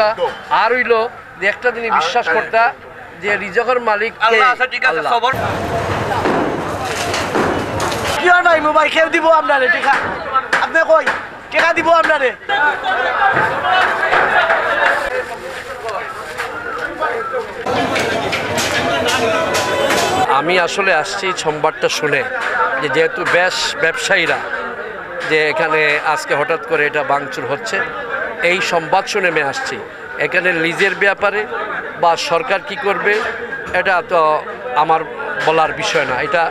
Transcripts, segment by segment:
ঠকা। আর হইল যে একটা জিনিস বিশ্বাস করতা যে রিজকের মালিক আল্লাহ। কি আর ভাই মোবাইল খেয়ে দিব আপনারে টিকা, আপনি কই টিকা দিব আপনারে? আমি আসলে আসছি সোমবারটা শুনে যে যেহেতু ব্যবসায়ীরা যে এখানে আজকে হঠাৎ করে এটা ভাঙচুর হচ্ছে, এই সংবাদ শুনে আমি আসছি। এখানে লিজের ব্যাপারে বা সরকার কি করবে এটা তো আমার বলার বিষয় না, এটা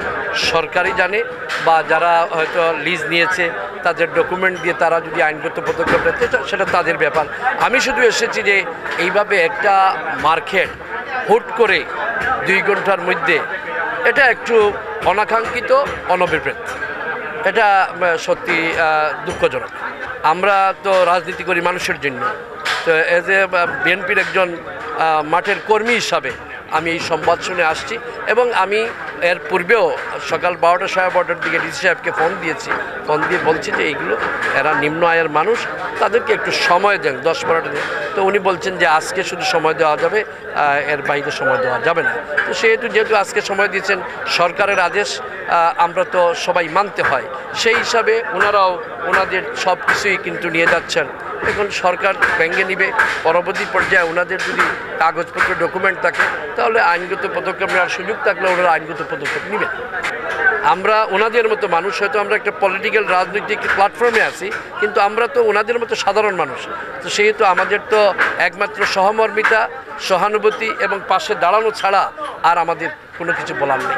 সরকারই জানে, বা যারা হয়তো লিজ নিয়েছে তাদের ডকুমেন্ট দিয়ে তারা যদি আইনগত পদক্ষেপ নেয় সেটা তাদের ব্যাপার। আমি শুধু এসেছি যে এইভাবে একটা মার্কেট হুট করে 2 ঘন্টার মধ্যে, এটা একটু অনাকাঙ্ক্ষিত, অনভিপ্রেত, এটা সত্যি দুঃখজনক। আমরা তো রাজনীতি করি মানুষের জন্য, তো এজ এ বিএনপির একজন মাঠের কর্মী হিসাবে আমি এই সংবাদ শুনে আসছি। এবং আমি এর পূর্বেও সকাল 12টা 12:30 দিকে ডিসি সাহেবকে ফোন দিয়েছি, ফোন দিয়ে বলছি যে এইগুলো এরা নিম্ন আয়ের মানুষ, তাদেরকে একটু সময় দেন, 10-12টা দিন। তো উনি বলছেন যে আজকে শুধু সময় দেওয়া যাবে, এর বাইরে সময় দেওয়া যাবে না। তো যেহেতু আজকে সময় দিয়েছেন, সরকারের আদেশ আমরা তো সবাই মানতে হয়, সেই হিসাবে ওনারাও ওনাদের সব কিছুই কিন্তু নিয়ে যাচ্ছেন। এখন সরকার ভেঙে নিবে, পরবর্তী পর্যায়ে ওনাদের যদি কাগজপত্র ডকুমেন্ট থাকে তাহলে আইনগত পদক্ষেপ নেওয়ার সুযোগ থাকলে ওনারা আইনগত পদক্ষেপ নেবেন। আমরা ওনাদের মতো মানুষ, হয়তো আমরা একটা পলিটিক্যাল রাজনৈতিক প্ল্যাটফর্মে আছি, কিন্তু আমরা তো ওনাদের মতো সাধারণ মানুষ। তো সেহেতু আমাদের তো একমাত্র সহমর্মিতা, সহানুভূতি এবং পাশে দাঁড়ানো ছাড়া আর আমাদের কোনো কিছু বলার নেই।